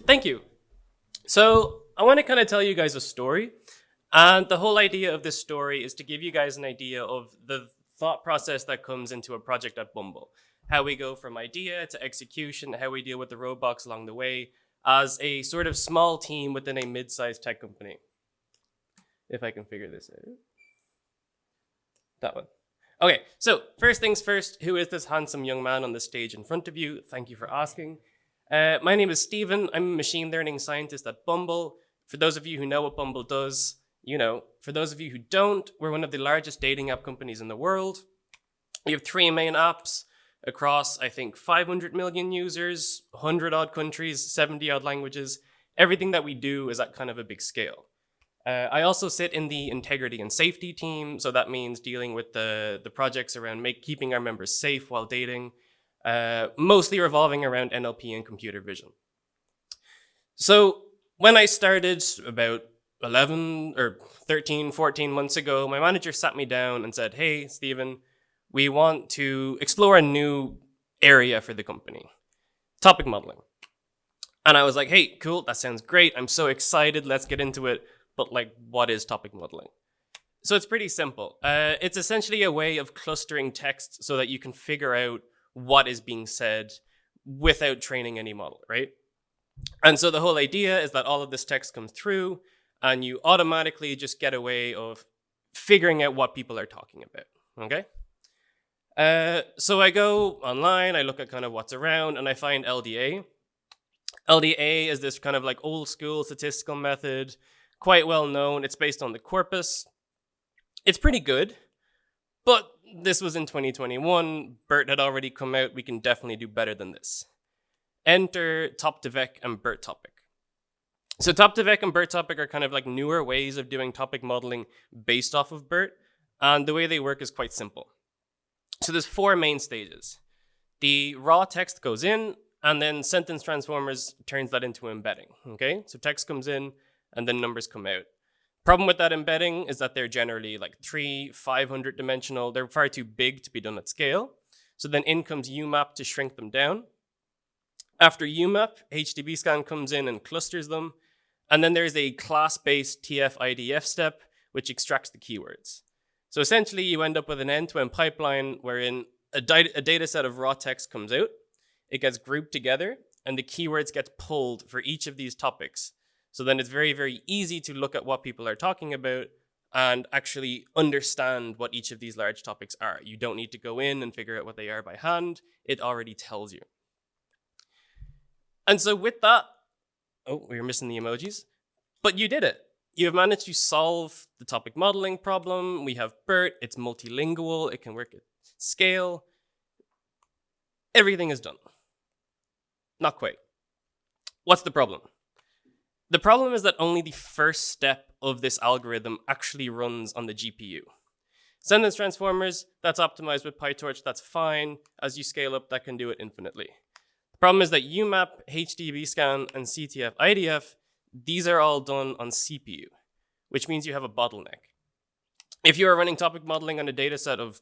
Thank you. So, I want to kind of tell you guys a story. And the whole idea of this story is to give you guys an idea of the thought process that comes into a project at Bumble. How we go from idea to execution, how we deal with the roadblocks along the way as a sort of small team within a mid sized tech company. If I can figure this out. That one. Okay, so first things first, who is this handsome young man on the stage in front of you? Thank you for asking. My name is Stephen. I'm a machine learning scientist at Bumble. For those of you who know what Bumble does, you know. For those of you who don't, we're one of the largest dating app companies in the world. We have three main apps across, I think, 500 million users, 100 odd countries, 70 odd languages. Everything that we do is at kind of a big scale. I also sit in the integrity and safety team, so that means dealing with the projects around keeping our members safe while dating, mostly revolving around NLP and computer vision. So when I started about 11 or 13, 14 months ago, my manager sat me down and said, "Hey, Stephen, we want to explore a new area for the company, topic modeling." And I was like, "Hey, cool, that sounds great. I'm so excited. Let's get into it." But like, what is topic modeling? So it's pretty simple. It's essentially a way of clustering text so that you can figure out what is being said without training any model, right? And so the whole idea is that all of this text comes through and you automatically just get a way of figuring out what people are talking about, okay? So I go online, I look at kind of what's around, and I find LDA. LDA is this kind of like old school statistical method, quite well known. It's based on the corpus. It's pretty good, but this was in 2021. BERT had already come out. We can definitely do better than this. Enter Top2Vec and BERT topic. So Top2Vec and BERT topic are kind of like newer ways of doing topic modeling based off of BERT, and the way they work is quite simple. So there's four main stages. The raw text goes in, and then sentence transformers turns that into embedding, okay? So text comes in, and then numbers come out. Problem with that embedding is that they're generally like 500 dimensional. They're far too big to be done at scale. So then in comes UMAP to shrink them down. After UMAP, HDB scan comes in and clusters them. And then there's a class-based TF-IDF step, which extracts the keywords. So essentially, you end up with an end-to-end pipeline wherein a data set of raw text comes out, it gets grouped together, and the keywords get pulled for each of these topics. So then it's very, very easy to look at what people are talking about and actually understand what each of these large topics are. You don't need to go in and figure out what they are by hand. It already tells you. And so with that, oh, we were missing the emojis, but you did it. You have managed to solve the topic modeling problem. We have BERT, it's multilingual, it can work at scale. Everything is done. Not quite. What's the problem? The problem is that only the first step of this algorithm actually runs on the GPU. Sentence transformers, that's optimized with PyTorch, that's fine. As you scale up, that can do it infinitely. The problem is that UMAP, HDB scan, and CTF IDF, these are all done on CPU, which means you have a bottleneck. If you are running topic modeling on a data set of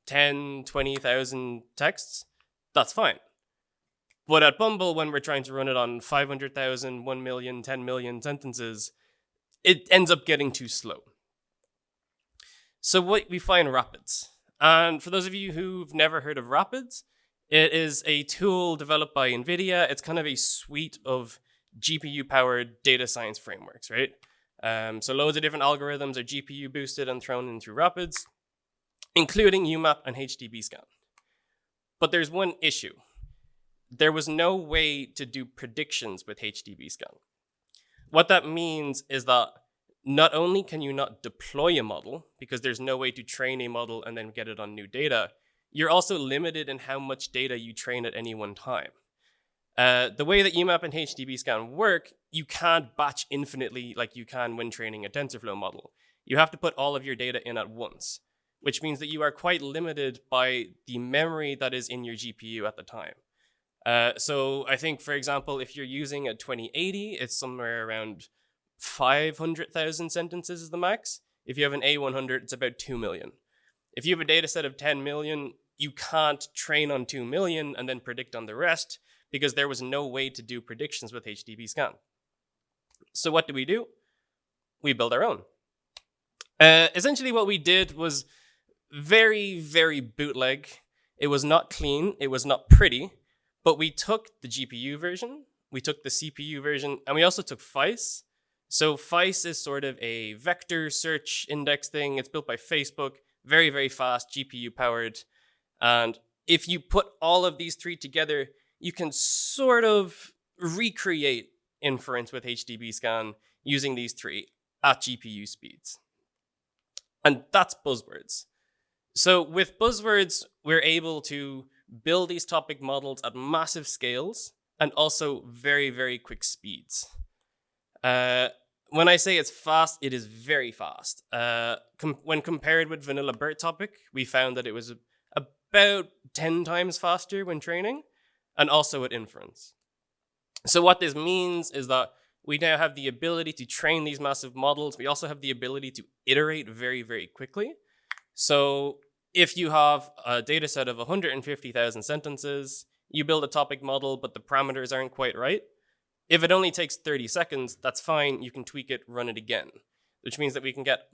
10, 20,000 texts, that's fine. But at Bumble, when we're trying to run it on 500,000, 1 million, 10 million sentences, it ends up getting too slow. So what we find Rapids. And for those of you who've never heard of Rapids, it is a tool developed by NVIDIA. It's kind of a suite of GPU-powered data science frameworks, right? So loads of different algorithms are GPU boosted and thrown in through Rapids, including UMAP and HDB scan. But there's one issue. There was no way to do predictions with HDB scan. What that means is that not only can you not deploy a model, because there's no way to train a model and then get it on new data, you're also limited in how much data you train at any one time. The way that UMAP and HDB scan work, you can't batch infinitely like you can when training a TensorFlow model. You have to put all of your data in at once, which means that you are quite limited by the memory that is in your GPU at the time. So I think, for example, if you're using a 2080, it's somewhere around 500,000 sentences is the max. If you have an A100, it's about 2 million. If you have a data set of 10 million, you can't train on 2 million and then predict on the rest because there was no way to do predictions with HTTP scan. So what do? We build our own. Essentially what we did was very, very bootleg. It was not clean. It was not pretty. But we took the GPU version, we took the CPU version, and we also took FICE. So FICE is sort of a vector search index thing. It's built by Facebook, very, very fast, GPU powered. And if you put all of these three together, you can sort of recreate inference with HTTP scan using these three at GPU speeds. And that's BuzzWords. So with BuzzWords, we're able to build these topic models at massive scales and also very, very quick speeds. When I say it's fast, it is very fast. When compared with vanilla BERT topic, we found that it was about 10 times faster when training and also at inference. So what this means is that we now have the ability to train these massive models. We also have the ability to iterate very, very quickly. So if you have a data set of 150,000 sentences, you build a topic model, but the parameters aren't quite right. If it only takes 30 seconds, that's fine. You can tweak it, run it again, which means that we can get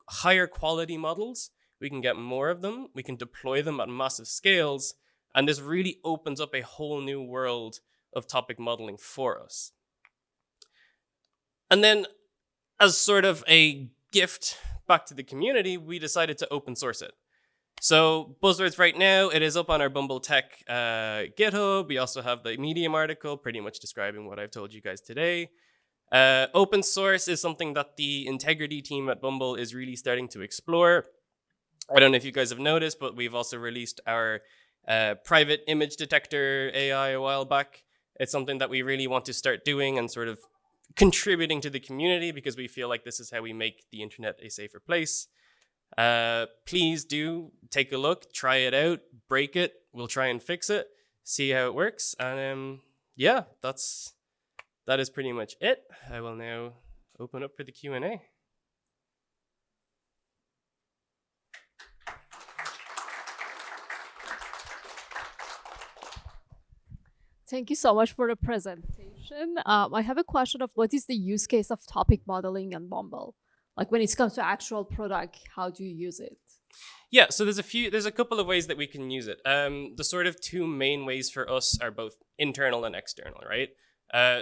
higher quality models. We can get more of them. We can deploy them at massive scales. And this really opens up a whole new world of topic modeling for us. And then as sort of a gift back to the community, we decided to open source it. So BuzzWords right now, it is up on our Bumble Tech GitHub. We also have the Medium article pretty much describing what I've told you guys today. Open source is something that the integrity team at Bumble is really starting to explore. I don't know if you guys have noticed, but we've also released our private image detector AI a while back. It's something that we really want to start doing and sort of contributing to the community because we feel like this is how we make the internet a safer place. Please do take a look, try it out, break it. We'll try and fix it, see how it works. And yeah, that is pretty much it. I will now open up for the Q&A. Thank you so much for the presentation. I have a question of what is the use case of topic modeling and Bumble? Like when it comes to actual product, how do you use it? Yeah, so there's a couple of ways that we can use it. The sort of two main ways for us are both internal and external, right?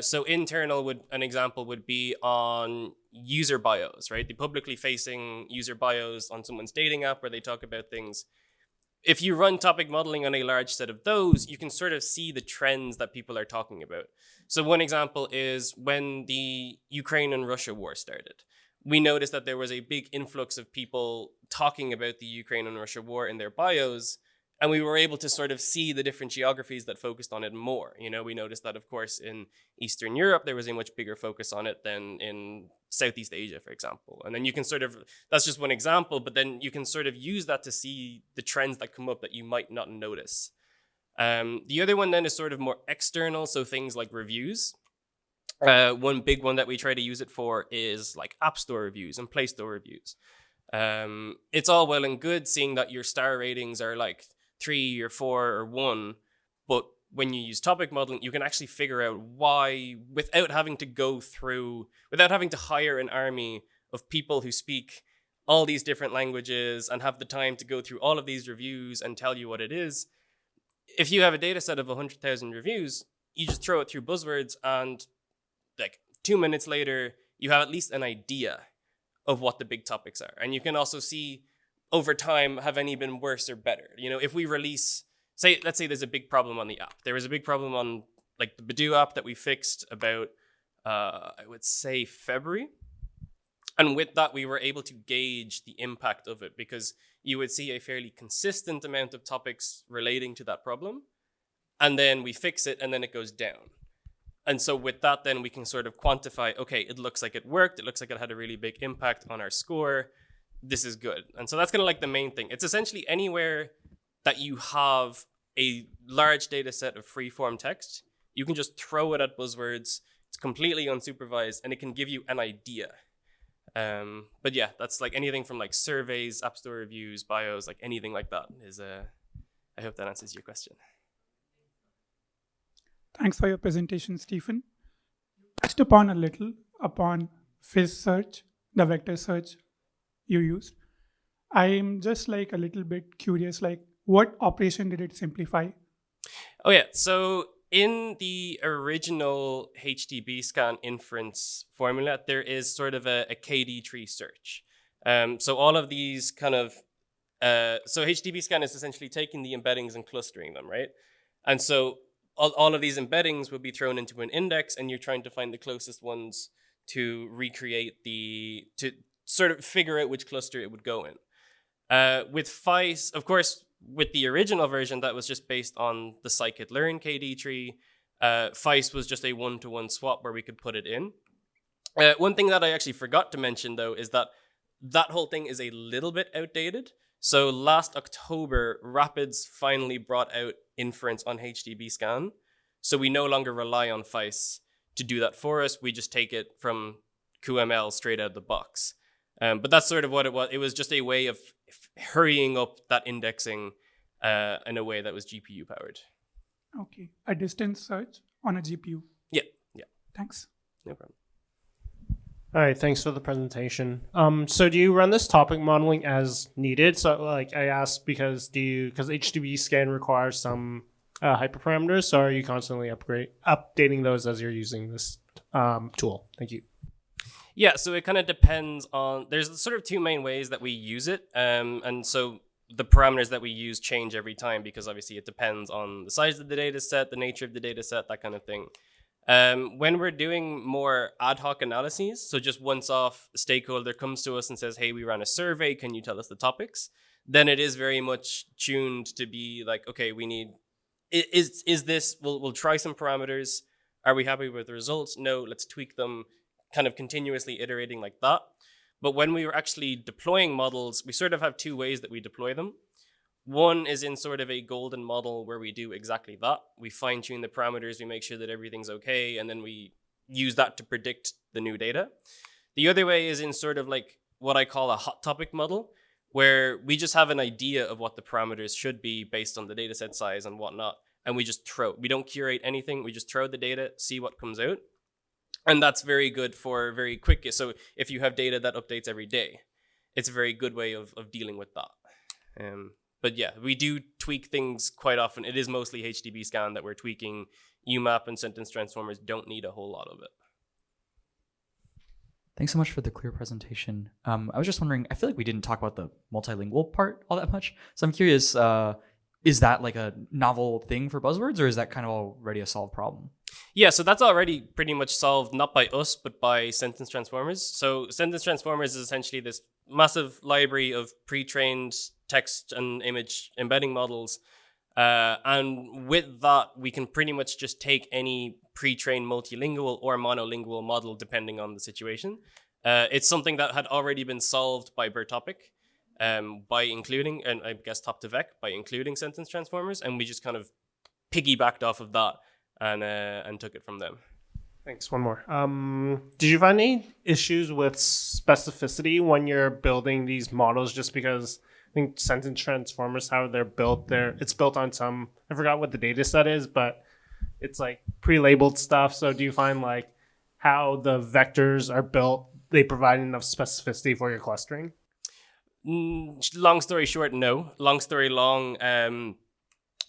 So internal an example would be on user bios, right? The publicly facing user bios on someone's dating app where they talk about things. If you run topic modeling on a large set of those, you can sort of see the trends that people are talking about. So one example is when the Ukraine and Russia war started. We noticed that there was a big influx of people talking about the Ukraine and Russia war in their bios, and we were able to sort of see the different geographies that focused on it more. You know, we noticed that, of course, in Eastern Europe, there was a much bigger focus on it than in Southeast Asia, for example. And then you can sort of, that's just one example, but then you can sort of use that to see the trends that come up that you might not notice. The other one then is sort of more external, so things like reviews. One big one that we try to use it for is like App Store reviews and Play Store reviews. It's all well and good seeing that your star ratings are like 3 or 4 or 1, but when you use topic modeling, you can actually figure out why without having to hire an army of people who speak all these different languages and have the time to go through all of these reviews and tell you what it is. If you have a data set of 100,000 reviews, you just throw it through BuzzWords and like 2 minutes later, you have at least an idea of what the big topics are. And you can also see over time, have any been worse or better? You know, if we release, let's say there's a big problem on the app. There was a big problem on like the Badoo app that we fixed about, I would say February. And with that, we were able to gauge the impact of it because you would see a fairly consistent amount of topics relating to that problem. And then we fix it and then it goes down. And so with that, then we can sort of quantify, okay, it looks like it worked. It looks like it had a really big impact on our score. This is good. And so that's kind of like the main thing. It's essentially anywhere that you have a large data set of free-form text, you can just throw it at BuzzWords. It's completely unsupervised and it can give you an idea. But yeah, that's like anything from like surveys, App Store reviews, bios, like anything like that is I hope that answers your question. Thanks for your presentation, Stephen. Touched upon a little upon fizz search, the vector search you used. I'm just like a little bit curious, like what operation did it simplify? Oh yeah, so in the original HTB scan inference formula, there is sort of a KD tree search. So all of these kind of so HTB scan is essentially taking the embeddings and clustering them, right? And so all of these embeddings will be thrown into an index, and you're trying to find the closest ones to recreate to sort of figure out which cluster it would go in. With FICE, of course, with the original version, that was just based on the scikit-learn KD tree. FICE was just a one-to-one swap where we could put it in. One thing that I actually forgot to mention, though, is that that whole thing is a little bit outdated. So last October, Rapids finally brought out inference on HTB scan. So we no longer rely on FICE to do that for us. We just take it from QML straight out of the box. But that's sort of what it was. It was just a way of hurrying up that indexing in a way that was GPU powered. Okay, a distance search on a GPU. Yeah. Thanks. No problem. All right, thanks for the presentation. So do you run this topic modeling as needed? So like I asked because HTTP scan requires some hyperparameters, so are you constantly updating those as you're using this tool? Thank you. Yeah, so it kind of depends on, there's sort of two main ways that we use it. And so the parameters that we use change every time because obviously it depends on the size of the data set, the nature of the data set, that kind of thing. When we're doing more ad hoc analyses, so just once off, a stakeholder comes to us and says, hey, we ran a survey, can you tell us the topics? Then it is very much tuned to be like, okay, we need, is this, we'll try some parameters. Are we happy with the results? No, let's tweak them, kind of continuously iterating like that. But when we were actually deploying models, we sort of have two ways that we deploy them. One is in sort of a golden model where we do exactly that. We fine tune the parameters, we make sure that everything's okay, and then we use that to predict the new data. The other way is in sort of like what I call a hot topic model, where we just have an idea of what the parameters should be based on the data set size and whatnot. And we just we don't curate anything. We just throw the data, see what comes out. And that's very good for very quick. So if you have data that updates every day, it's a very good way of dealing with that. But yeah, we do tweak things quite often. It is mostly HTB scan that we're tweaking. UMAP and sentence transformers don't need a whole lot of it. Thanks so much for the clear presentation. I was just wondering, I feel like we didn't talk about the multilingual part all that much. So I'm curious, is that like a novel thing for BuzzWords, or is that kind of already a solved problem? Yeah, so that's already pretty much solved, not by us, but by sentence transformers. So sentence transformers is essentially this massive library of pre-trained text and image embedding models. And with that, we can pretty much just take any pre-trained multilingual or monolingual model, depending on the situation. It's something that had already been solved by BERTopic, by including, and I guess Top2Vec, by including sentence transformers. And we just kind of piggybacked off of that and took it from them. Thanks. One more. Did you find any issues with specificity when you're building these models? Just because I think sentence transformers, how they're built, it's built on some, I forgot what the data set is, but it's like pre-labeled stuff. So do you find like how the vectors are built, they provide enough specificity for your clustering? Long story short, no. Long story long,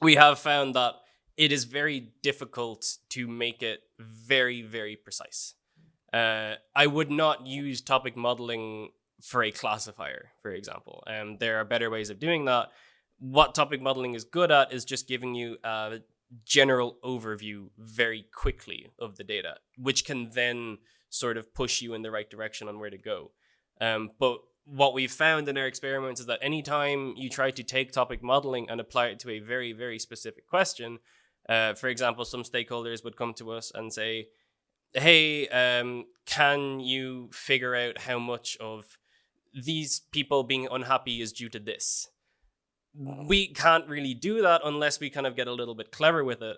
we have found that it is very difficult to make it very, very precise. I would not use topic modeling for a classifier, for example. There are better ways of doing that. What topic modeling is good at is just giving you a general overview very quickly of the data, which can then sort of push you in the right direction on where to go. But what we've found in our experiments is that anytime you try to take topic modeling and apply it to a very, very specific question, for example, some stakeholders would come to us and say, hey, can you figure out how much of these people being unhappy is due to this? We can't really do that unless we kind of get a little bit clever with it.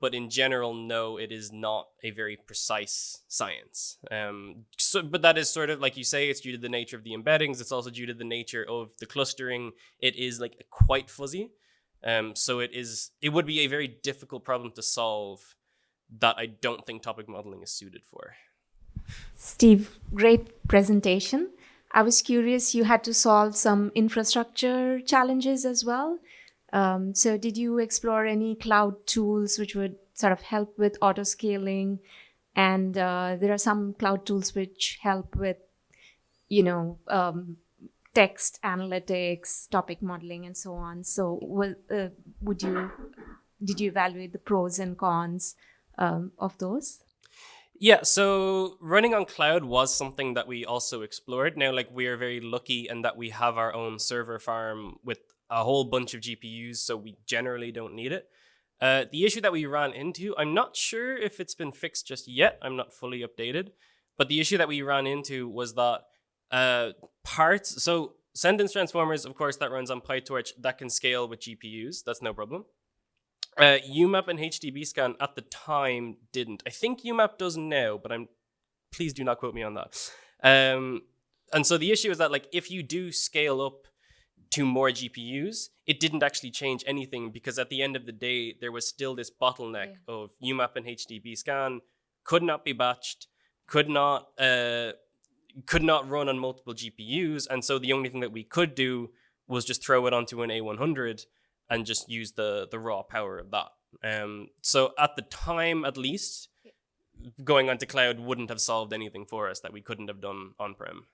But in general, no, it is not a very precise science. But that is sort of, like you say, it's due to the nature of the embeddings. It's also due to the nature of the clustering. It is like quite fuzzy. So it would be a very difficult problem to solve that I don't think topic modeling is suited for. Steve, great presentation. I was curious, you had to solve some infrastructure challenges as well. So did you explore any cloud tools which would sort of help with auto scaling? And there are some cloud tools which help with, text analytics, topic modeling, and so on. So did you evaluate the pros and cons of those? Yeah, so running on cloud was something that we also explored. Now, like, we are very lucky in that we have our own server farm with a whole bunch of GPUs, so we generally don't need it. The issue that we ran into, I'm not sure if it's been fixed just yet. I'm not fully updated. But the issue that we ran into was that parts, so sentence transformers, of course, that runs on PyTorch, that can scale with GPUs. That's no problem. UMAP and HDB scan at the time didn't. I think UMAP does now, but please do not quote me on that. And so the issue is that, like, if you do scale up to more GPUs, it didn't actually change anything, because at the end of the day, there was still this bottleneck of UMAP and HDB scan could not be batched, could not run on multiple GPUs, and so the only thing that we could do was just throw it onto an A100 and just use the raw power of that. So at the time, at least, going onto cloud wouldn't have solved anything for us that we couldn't have done on-prem.